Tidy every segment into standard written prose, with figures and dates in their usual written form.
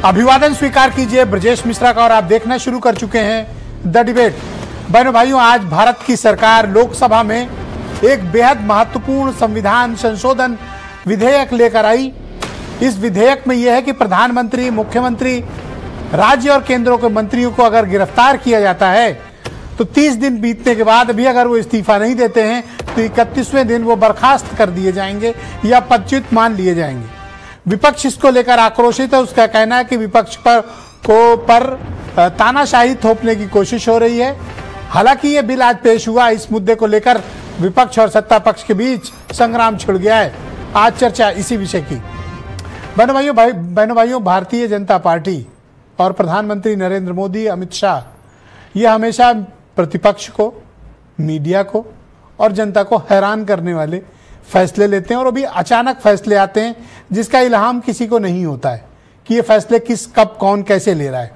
अभिवादन स्वीकार कीजिए ब्रजेश मिश्रा का और आप देखना शुरू कर चुके हैं द डिबेट। बहनों भाइयों, आज भारत की सरकार लोकसभा में एक बेहद महत्वपूर्ण संविधान संशोधन विधेयक लेकर आई। इस विधेयक में यह है कि प्रधानमंत्री, मुख्यमंत्री, राज्य और केंद्रों के मंत्रियों को अगर गिरफ्तार किया जाता है तो 30 दिन बीतने के बाद भी अगर वो इस्तीफा नहीं देते हैं तो 31वें दिन वो बर्खास्त कर दिए जाएंगे या पदच्युत मान लिए जाएंगे। विपक्ष इसको लेकर आक्रोशित है। उसका कहना है कि विपक्ष पर तानाशाही थोपने की कोशिश हो रही है। हालांकि ये बिल आज पेश हुआ, इस मुद्दे को लेकर विपक्ष और सत्ता पक्ष के बीच संग्राम छिड़ गया है। आज चर्चा इसी विषय की। बहनों भाइयों, भारतीय जनता पार्टी और प्रधानमंत्री नरेंद्र मोदी, अमित शाह ये हमेशा प्रतिपक्ष को, मीडिया को और जनता को हैरान करने वाले फैसले लेते हैं और अभी अचानक फैसले आते हैं जिसका इल्हाम किसी को नहीं होता है कि ये फैसले किस, कब, कौन, कैसे ले रहा है।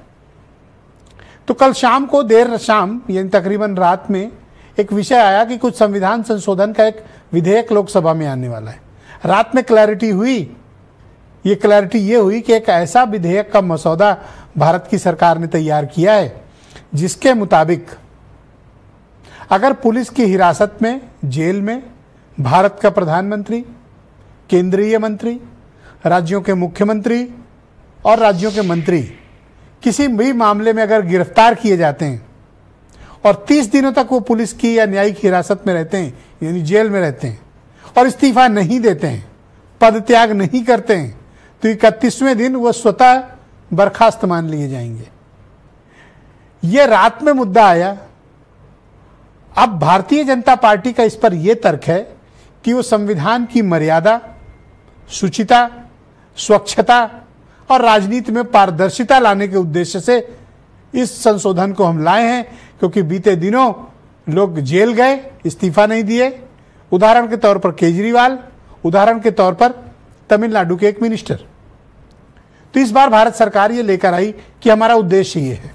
तो कल शाम को, देर शाम यानी तकरीबन रात में एक विषय आया कि कुछ संविधान संशोधन का एक विधेयक लोकसभा में आने वाला है। रात में क्लैरिटी हुई। ये क्लैरिटी ये हुई कि एक ऐसा विधेयक का मसौदा भारत की सरकार ने तैयार किया है जिसके मुताबिक अगर पुलिस की हिरासत में, जेल में भारत का प्रधानमंत्री, केंद्रीय मंत्री, राज्यों के मुख्यमंत्री और राज्यों के मंत्री किसी भी मामले में अगर गिरफ्तार किए जाते हैं और 30 दिनों तक वो पुलिस की या न्यायिक हिरासत में रहते हैं यानी जेल में रहते हैं और इस्तीफा नहीं देते हैं, पद त्याग नहीं करते हैं तो 31वें दिन वो स्वतः बर्खास्त मान लिए जाएंगे। ये रात में मुद्दा आया। अब भारतीय जनता पार्टी का इस पर यह तर्क है कि वो संविधान की मर्यादा, शुचिता, स्वच्छता और राजनीति में पारदर्शिता लाने के उद्देश्य से इस संशोधन को हम लाए हैं, क्योंकि बीते दिनों लोग जेल गए, इस्तीफा नहीं दिए। उदाहरण के तौर पर केजरीवाल, उदाहरण के तौर पर तमिलनाडु के एक मिनिस्टर। तो इस बार भारत सरकार ये लेकर आई कि हमारा उद्देश्य ये है,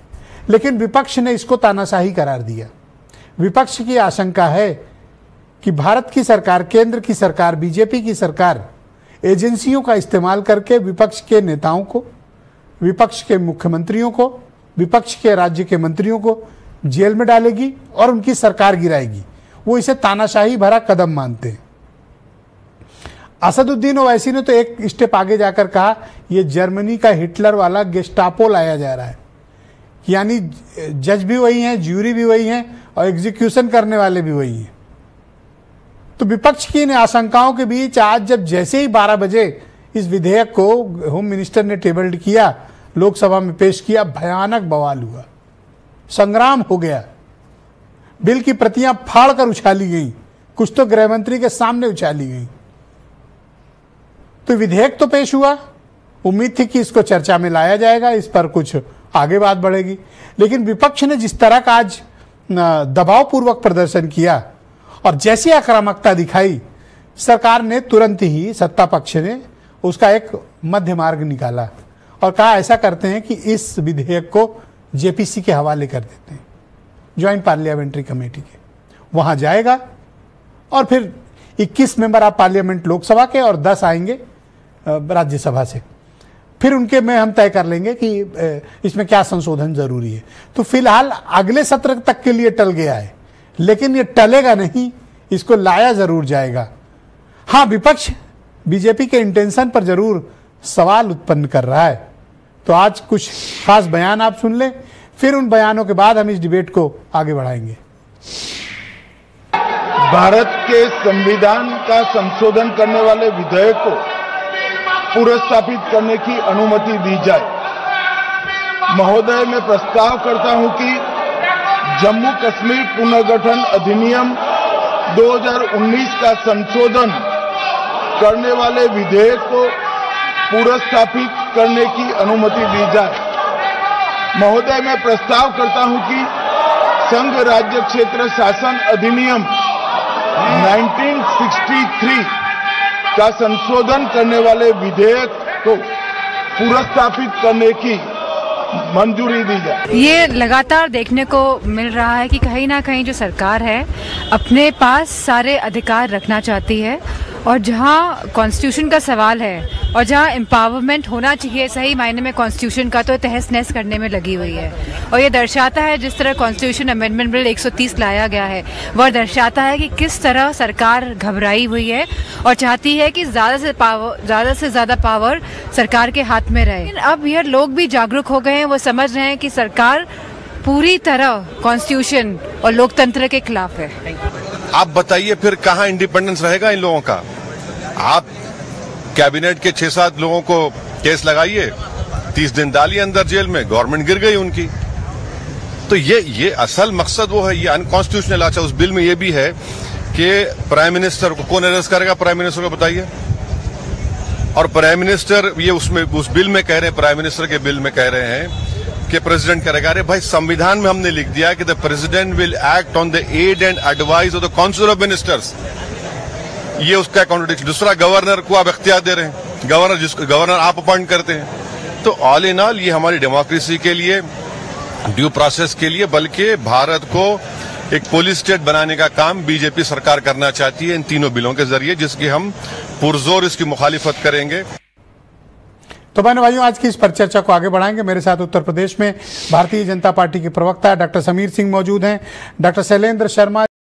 लेकिन विपक्ष ने इसको तानाशाही करार दिया। विपक्ष की आशंका है कि भारत की सरकार, केंद्र की सरकार, बीजेपी की सरकार एजेंसियों का इस्तेमाल करके विपक्ष के नेताओं को, विपक्ष के मुख्यमंत्रियों को, विपक्ष के राज्य के मंत्रियों को जेल में डालेगी और उनकी सरकार गिराएगी। वो इसे तानाशाही भरा कदम मानते हैं। असदुद्दीन ओवैसी ने तो एक स्टेप आगे जाकर कहा यह जर्मनी का हिटलर वाला गेस्टापो लाया जा रहा है, यानी जज भी वही हैं, ज्यूरी भी वही हैं और एग्जीक्यूशन करने वाले भी वही हैं। तो विपक्ष की इन आशंकाओं के बीच आज जब जैसे ही 12 बजे इस विधेयक को होम मिनिस्टर ने टेबल्ड किया, लोकसभा में पेश किया, भयानक बवाल हुआ, संग्राम हो गया। बिल की प्रतियां फाड़कर उछाली गई, कुछ तो गृह मंत्री के सामने उछाली गई। तो विधेयक तो पेश हुआ, उम्मीद थी कि इसको चर्चा में लाया जाएगा, इस पर कुछ आगे बात बढ़ेगी। लेकिन विपक्ष ने जिस तरह का आज दबावपूर्वक प्रदर्शन किया और जैसी आक्रामकता दिखाई, सरकार ने तुरंत ही, सत्ता पक्ष ने उसका एक मध्य मार्ग निकाला और कहा ऐसा करते हैं कि इस विधेयक को जेपीसी के हवाले कर देते हैं, ज्वाइंट पार्लियामेंट्री कमेटी के। वहां जाएगा और फिर 21 मेंबर ऑफ पार्लियामेंट लोकसभा के और 10 आएंगे राज्यसभा से। फिर उनके में हम तय कर लेंगे कि इसमें क्या संशोधन जरूरी है। तो फिलहाल अगले सत्र तक के लिए टल गया है, लेकिन ये टलेगा नहीं, इसको लाया जरूर जाएगा। हाँ, विपक्ष बीजेपी के इंटेंशन पर जरूर सवाल उत्पन्न कर रहा है। तो आज कुछ खास बयान आप सुन लें, फिर उन बयानों के बाद हम इस डिबेट को आगे बढ़ाएंगे। भारत के संविधान का संशोधन करने वाले विधेयक को पुनर्स्थापित करने की अनुमति दी जाए। महोदय, मैं प्रस्ताव करता हूं कि जम्मू कश्मीर पुनर्गठन अधिनियम 2019 का संशोधन करने वाले विधेयक को पुनर्स्थापित करने की अनुमति दी जाए। महोदय, मैं प्रस्ताव करता हूं कि संघ राज्य क्षेत्र शासन अधिनियम 1963 का संशोधन करने वाले विधेयक को पुनर्स्थापित करने की मंजूरी दी जाए। ये लगातार देखने को मिल रहा है कि कहीं ना कहीं जो सरकार है अपने पास सारे अधिकार रखना चाहती है और जहां कॉन्स्टिट्यूशन का सवाल है और जहाँ एम्पावरमेंट होना चाहिए सही मायने में कॉन्स्टिट्यूशन का, तो तहस नहस करने में लगी हुई है। और ये दर्शाता है, जिस तरह कॉन्स्टिट्यूशन अमेंडमेंट बिल 130 लाया गया है, वह दर्शाता है कि किस तरह सरकार घबराई हुई है और चाहती है कि ज़्यादा से ज़्यादा पावर सरकार के हाथ में रहे। अब ये लोग भी जागरूक हो गए हैं, वो समझ रहे हैं कि सरकार पूरी तरह कॉन्स्टिट्यूशन और लोकतंत्र के खिलाफ है। आप बताइए फिर कहाँ इंडिपेंडेंस रहेगा इन लोगों का? आप कैबिनेट के 6-7 लोगों को केस लगाइए, 30 दिन डालिए अंदर जेल में, गवर्नमेंट गिर गई उनकी। तो ये असल मकसद वो है, ये अनकॉन्स्टिट्यूशनल। अच्छा, उस बिल में ये भी है कि प्राइम मिनिस्टर को कौन अरेस्ट करेगा? प्राइम मिनिस्टर को बताइए। और प्राइम मिनिस्टर ये उसमें उस बिल में कह रहे हैं, प्राइम मिनिस्टर के बिल में कह रहे हैं कि प्रेसिडेंट करेगा। अरे भाई, संविधान में हमने लिख दिया कि the president will act on the aid and advice of the council of ministers. ये उसका कॉन्ट्रडिक्शन। दूसरा, गवर्नर को आप इख्तियार दे रहे हैं, गवर्नर आप अपॉइंट करते हैं। तो ऑल इन ऑल ये हमारी डेमोक्रेसी के लिए, ड्यू प्रोसेस के लिए, बल्कि भारत को एक पुलिस स्टेट बनाने का काम बीजेपी सरकार करना चाहती है इन तीनों बिलों के जरिए, जिसकी हम पुरजोर इसकी मुखालिफत करेंगे। तो बहनों भाइयों, आज की इस परिचर्चा को आगे बढ़ाएंगे। मेरे साथ उत्तर प्रदेश में भारतीय जनता पार्टी के प्रवक्ता डॉक्टर समीर सिंह मौजूद हैं, डॉक्टर शैलेंद्र शर्मा